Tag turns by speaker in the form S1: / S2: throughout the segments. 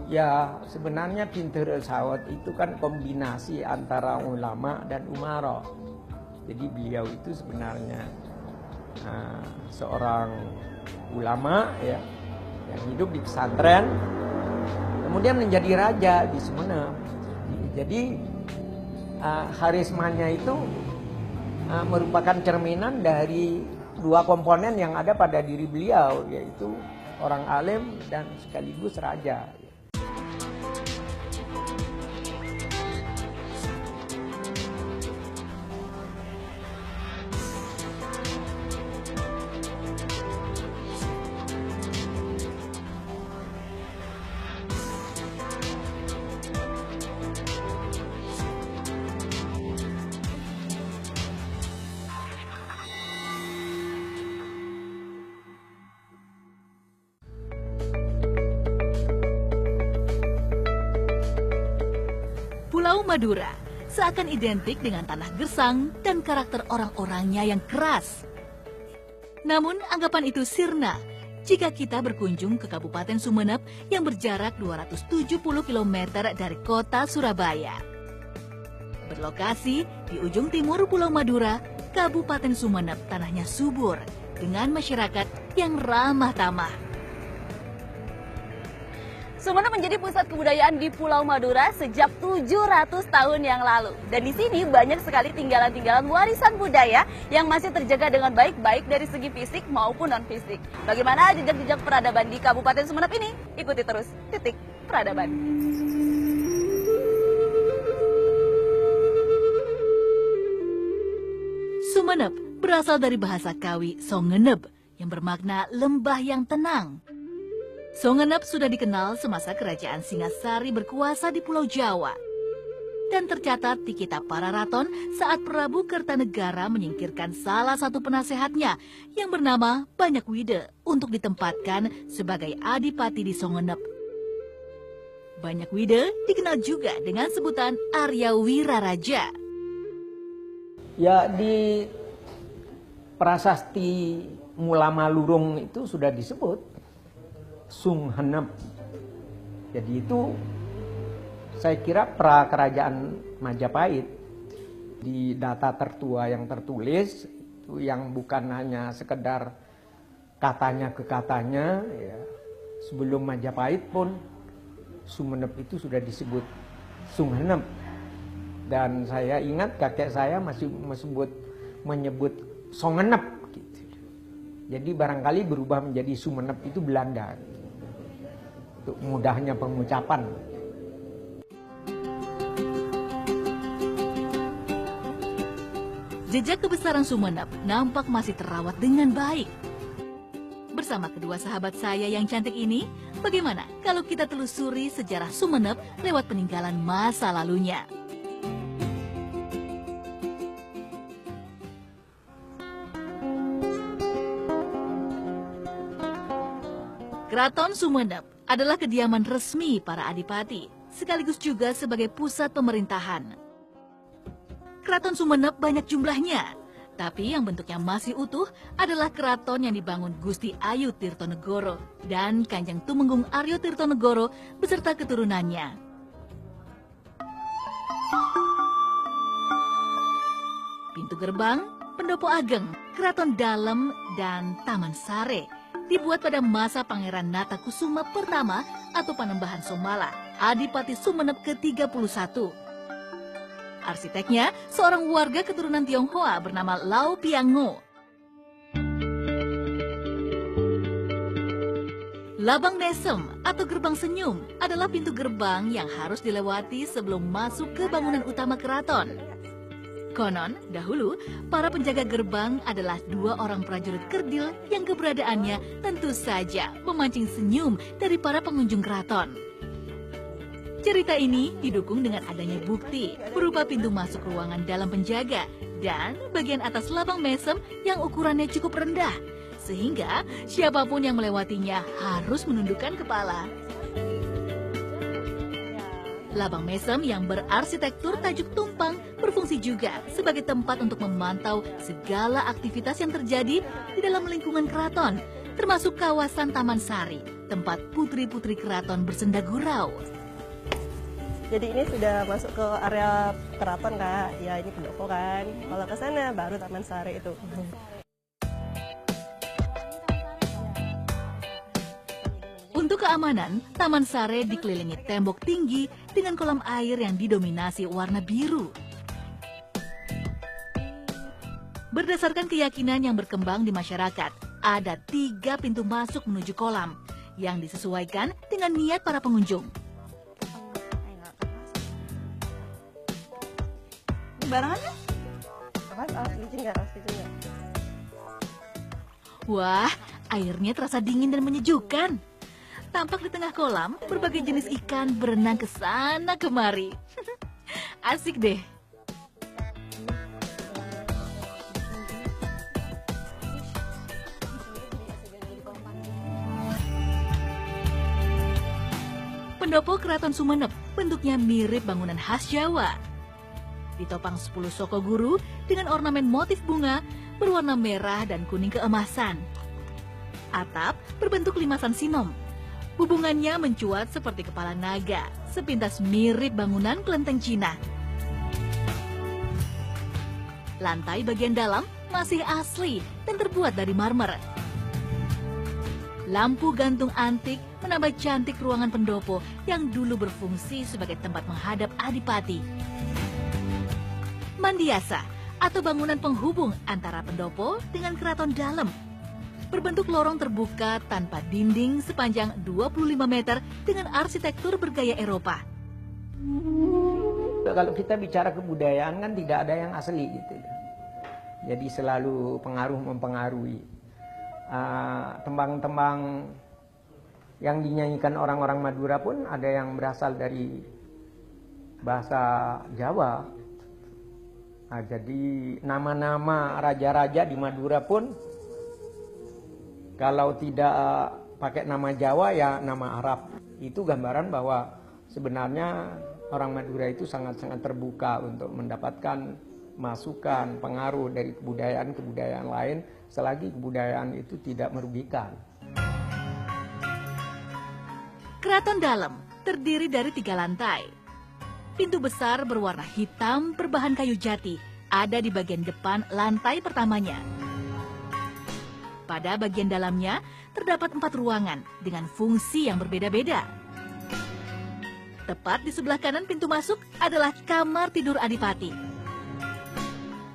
S1: Ya, sebenarnya pintu Resawat itu kan kombinasi antara ulama dan umara. Jadi beliau itu sebenarnya seorang ulama ya, yang hidup di pesantren, kemudian menjadi raja di Sumenep. Jadi karismanya itu merupakan cerminan dari dua komponen yang ada pada diri beliau, yaitu orang alim dan sekaligus raja.
S2: Pulau Madura seakan identik dengan tanah gersang dan karakter orang-orangnya yang keras. Namun anggapan itu sirna jika kita berkunjung ke Kabupaten Sumenep yang berjarak 270 km dari kota Surabaya. Berlokasi di ujung timur Pulau Madura, Kabupaten Sumenep tanahnya subur dengan masyarakat yang ramah tamah.
S3: Sumenep menjadi pusat kebudayaan di Pulau Madura sejak 700 tahun yang lalu. Dan di sini banyak sekali tinggalan-tinggalan warisan budaya yang masih terjaga dengan baik dari segi fisik maupun non-fisik. Bagaimana jejak-jejak peradaban di Kabupaten Sumenep ini? Ikuti terus Titik Peradaban.
S2: Sumenep berasal dari bahasa Kawi Songenep yang bermakna lembah yang tenang. Songenep sudah dikenal semasa kerajaan Singasari berkuasa di Pulau Jawa. Dan tercatat di kitab Pararaton saat Prabu Kertanegara menyingkirkan salah satu penasehatnya yang bernama Banyakwide untuk ditempatkan sebagai adipati di Songenep. Banyakwide dikenal juga dengan sebutan Arya Wiraraja.
S1: Ya, di prasasti Mulama Lurung itu sudah disebut Sunghenep. Jadi itu saya kira pra-kerajaan Majapahit. Di data tertua yang tertulis itu yang bukan hanya sekedar katanya ke katanya ya. Sebelum Majapahit pun Sumenep itu sudah disebut Sunghenep. Dan saya ingat kakek saya masih menyebut Songenep gitu. Jadi barangkali berubah menjadi Sumenep itu Belanda. Untuk mudahnya pengucapan.
S2: Jejak kebesaran Sumenep nampak masih terawat dengan baik. Bersama kedua sahabat saya yang cantik ini, bagaimana kalau kita telusuri sejarah Sumenep lewat peninggalan masa lalunya? Keraton Sumenep adalah kediaman resmi para adipati, sekaligus juga sebagai pusat pemerintahan. Keraton Sumenep banyak jumlahnya, tapi yang bentuknya masih utuh adalah keraton yang dibangun Gusti Ayu Tirtonegoro dan Kanjeng Tumenggung Aryo Tirtonegoro beserta keturunannya. Pintu gerbang, pendopo ageng, keraton dalam, dan taman sare dibuat pada masa Pangeran Natakusuma pertama atau Panembahan Somala, Adipati Sumenep ke-31. Arsiteknya seorang warga keturunan Tionghoa bernama Lau Piango. Labang Nesem atau Gerbang Senyum adalah pintu gerbang yang harus dilewati sebelum masuk ke bangunan utama keraton. Konon, dahulu para penjaga gerbang adalah dua orang prajurit kerdil yang keberadaannya tentu saja memancing senyum dari para pengunjung keraton. Cerita ini didukung dengan adanya bukti berupa pintu masuk ruangan dalam penjaga dan bagian atas labang mesem yang ukurannya cukup rendah, sehingga siapapun yang melewatinya harus menundukkan kepala. Labang mesem yang berarsitektur tajuk tumpang berfungsi juga sebagai tempat untuk memantau segala aktivitas yang terjadi di dalam lingkungan keraton, termasuk kawasan Taman Sari, tempat putri-putri keraton bersenda gurau.
S4: Jadi ini sudah masuk ke area keraton Kak, ya ini pendopo kan. Kalau ke sana baru Taman Sari itu.
S2: Untuk keamanan, Taman Sare dikelilingi tembok tinggi dengan kolam air yang didominasi warna biru. Berdasarkan keyakinan yang berkembang di masyarakat, ada 3 pintu masuk menuju kolam yang disesuaikan dengan niat para pengunjung.
S4: Barangannya? Alas licin nggak?
S2: Wah, airnya terasa dingin dan menyejukkan. Tampak di tengah kolam, berbagai jenis ikan berenang ke sana kemari. Asik deh. Pendopo Keraton Sumenep bentuknya mirip bangunan khas Jawa. Ditopang 10 soko guru dengan ornamen motif bunga berwarna merah dan kuning keemasan. Atap berbentuk limasan sinom. Hubungannya mencuat seperti kepala naga, sepintas mirip bangunan kelenteng Cina. Lantai bagian dalam masih asli dan terbuat dari marmer. Lampu gantung antik menambah cantik ruangan pendopo yang dulu berfungsi sebagai tempat menghadap adipati. Mandiasa atau bangunan penghubung antara pendopo dengan keraton dalam. Berbentuk lorong terbuka tanpa dinding sepanjang 25 meter dengan arsitektur bergaya Eropa.
S1: Kalau kita bicara kebudayaan kan tidak ada yang asli gitu. Jadi selalu pengaruh mempengaruhi. Tembang-tembang yang dinyanyikan orang-orang Madura pun ada yang berasal dari bahasa Jawa. Jadi nama-nama raja-raja di Madura pun kalau tidak pakai nama Jawa ya nama Arab. Itu gambaran bahwa sebenarnya orang Madura itu sangat-sangat terbuka untuk mendapatkan masukan, pengaruh dari kebudayaan-kebudayaan lain selagi kebudayaan itu tidak merugikan.
S2: Keraton dalam terdiri dari 3 lantai. Pintu besar berwarna hitam berbahan kayu jati ada di bagian depan lantai pertamanya. Pada bagian dalamnya terdapat 4 ruangan dengan fungsi yang berbeda-beda. Tepat di sebelah kanan pintu masuk adalah kamar tidur adipati.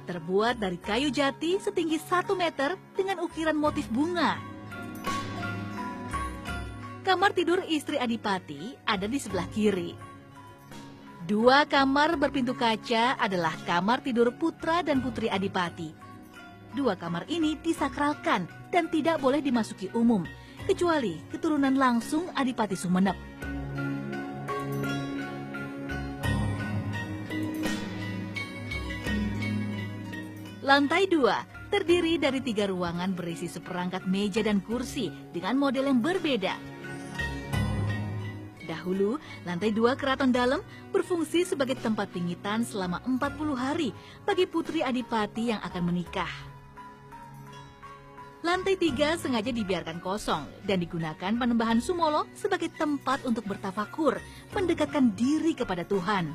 S2: Terbuat dari kayu jati setinggi 1 meter dengan ukiran motif bunga. Kamar tidur istri adipati ada di sebelah kiri. 2 kamar berpintu kaca adalah kamar tidur putra dan putri adipati. 2 kamar ini disakralkan dan tidak boleh dimasuki umum, kecuali keturunan langsung Adipati Sumenep. Lantai 2 terdiri dari 3 ruangan berisi seperangkat meja dan kursi dengan model yang berbeda. Dahulu, lantai 2 keraton dalam berfungsi sebagai tempat pingitan selama 40 hari bagi putri adipati yang akan menikah. Lantai 3 sengaja dibiarkan kosong dan digunakan Panembahan Sumolo sebagai tempat untuk bertafakur, mendekatkan diri kepada Tuhan.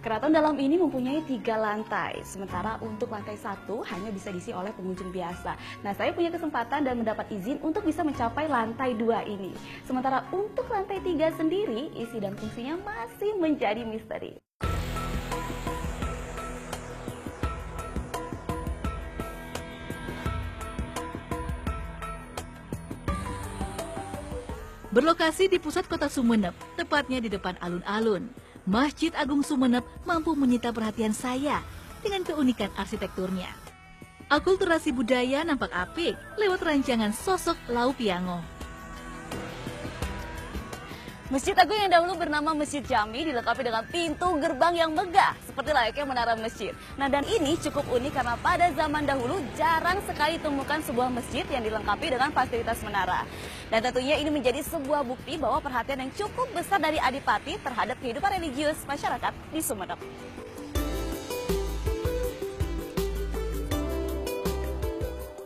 S3: Keraton dalam ini mempunyai 3 lantai, sementara untuk lantai 1 hanya bisa diisi oleh pengunjung biasa. Nah, saya punya kesempatan dan mendapat izin untuk bisa mencapai lantai 2 ini. Sementara untuk lantai 3 sendiri, isi dan fungsinya masih menjadi misteri.
S2: Berlokasi di pusat kota Sumenep, tepatnya di depan alun-alun, Masjid Agung Sumenep mampu menyita perhatian saya dengan keunikan arsitekturnya. Akulturasi budaya nampak apik lewat rancangan sosok Lau Piango.
S3: Masjid Agung yang dahulu bernama Masjid Jami dilengkapi dengan pintu gerbang yang megah seperti layaknya menara masjid. Nah, dan ini cukup unik karena pada zaman dahulu jarang sekali ditemukan sebuah masjid yang dilengkapi dengan fasilitas menara. Dan tentunya ini menjadi sebuah bukti bahwa perhatian yang cukup besar dari Adipati terhadap kehidupan religius masyarakat di Sumenep.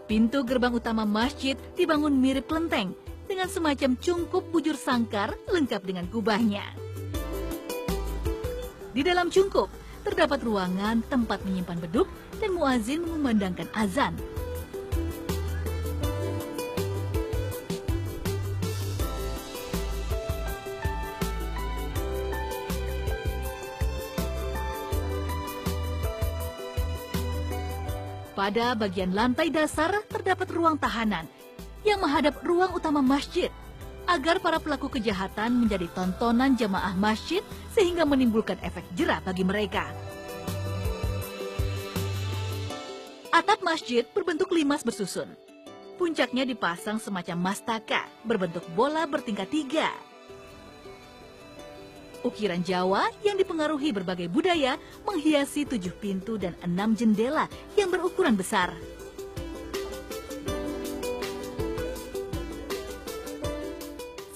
S2: Pintu gerbang utama masjid dibangun mirip kelenteng dengan semacam cungkup bujur sangkar lengkap dengan kubahnya. Di dalam cungkup terdapat ruangan tempat menyimpan beduk dan muazin mengumandangkan azan. Pada bagian lantai dasar terdapat ruang tahanan yang menghadap ruang utama masjid agar para pelaku kejahatan menjadi tontonan jamaah masjid sehingga menimbulkan efek jerah bagi mereka. Atap masjid berbentuk limas bersusun. Puncaknya dipasang semacam mastaka berbentuk bola bertingkat 3. Ukiran Jawa yang dipengaruhi berbagai budaya menghiasi 7 pintu dan 6 jendela yang berukuran besar.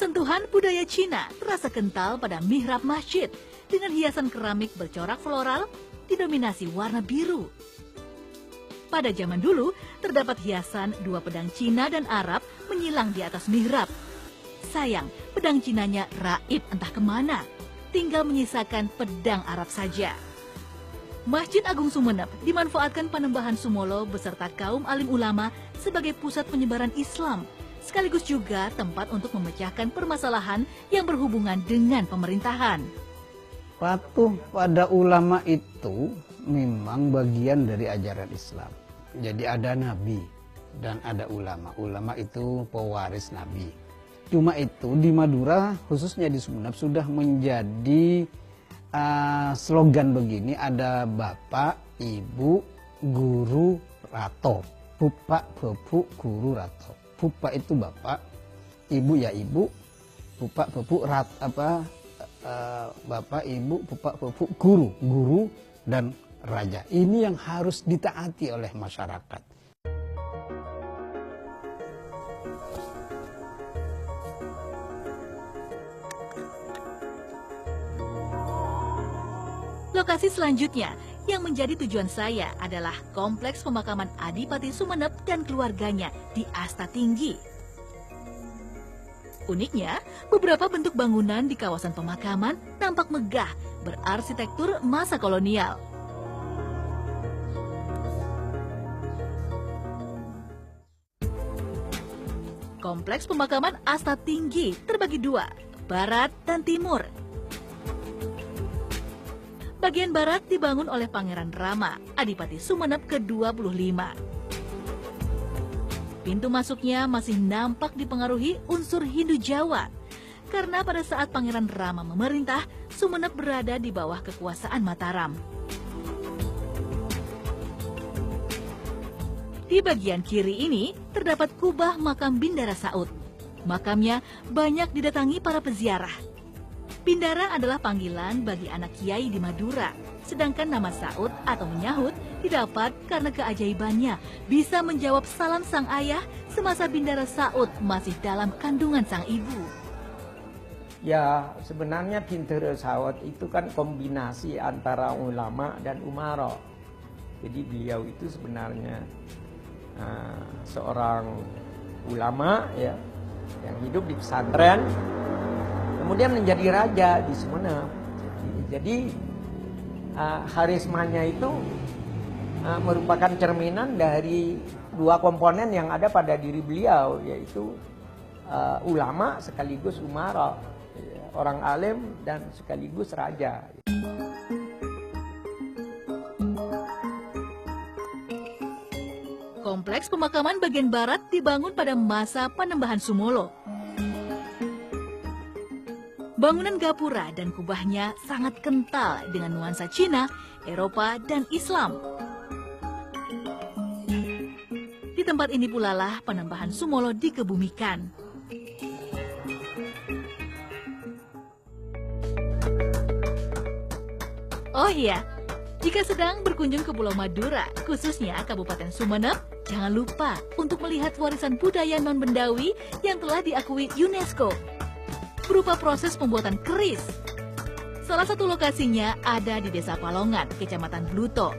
S2: Sentuhan budaya Cina terasa kental pada mihrab masjid dengan hiasan keramik bercorak floral didominasi warna biru. Pada zaman dulu, terdapat hiasan 2 pedang Cina dan Arab menyilang di atas mihrab. Sayang, pedang Cinanya raib entah kemana. Tinggal menyisakan pedang Arab saja. Masjid Agung Sumeneb dimanfaatkan Panembahan Sumolo beserta kaum alim ulama sebagai pusat penyebaran Islam, sekaligus juga tempat untuk memecahkan permasalahan yang berhubungan dengan pemerintahan.
S5: Patuh pada ulama itu memang bagian dari ajaran Islam. Jadi ada nabi dan ada ulama. Ulama itu pewaris nabi. Cuma itu di Madura, khususnya di Sumeneb, sudah menjadi slogan begini, ada bapak, ibu, guru, rato. Pupak, bepu, guru, rato. Pupak itu bapak, ibu ya ibu, pupak, bepu, bapak, ibu, pupak, bepu, guru dan raja. Ini yang harus ditaati oleh masyarakat.
S2: Lokasi selanjutnya yang menjadi tujuan saya adalah Kompleks Pemakaman Adipati Sumeneb dan keluarganya di Asta Tinggi. Uniknya, beberapa bentuk bangunan di kawasan pemakaman tampak megah, berarsitektur masa kolonial. Kompleks Pemakaman Asta Tinggi terbagi 2, barat dan timur. Bagian barat dibangun oleh Pangeran Rama, Adipati Sumeneb ke-25. Pintu masuknya masih nampak dipengaruhi unsur Hindu Jawa, karena pada saat Pangeran Rama memerintah, Sumeneb berada di bawah kekuasaan Mataram. Di bagian kiri ini terdapat kubah makam Bindara Saud. Makamnya banyak didatangi para peziarah. Bindara adalah panggilan bagi anak kiai di Madura, sedangkan nama Saud atau menyahut didapat karena keajaibannya bisa menjawab salam sang ayah semasa Bindara Saud masih dalam kandungan sang ibu.
S1: Ya, sebenarnya Bindara Saud itu kan kombinasi antara ulama dan umara. Jadi beliau itu sebenarnya seorang ulama ya yang hidup di pesantren, kemudian menjadi raja di Sumeneb. Jadi karismanya itu merupakan cerminan dari 2 komponen yang ada pada diri beliau, yaitu ulama sekaligus umara, orang alim dan sekaligus raja.
S2: Kompleks pemakaman bagian barat dibangun pada masa Panembahan Sumolo. Bangunan gapura dan kubahnya sangat kental dengan nuansa Cina, Eropa, dan Islam. Di tempat ini pula lah Panembahan Sumolo dikebumikan. Oh iya, jika sedang berkunjung ke Pulau Madura, khususnya Kabupaten Sumeneb, jangan lupa untuk melihat warisan budaya non-bendawi yang telah diakui UNESCO berupa proses pembuatan keris. Salah satu lokasinya ada di Desa Palongan, Kecamatan Bluto.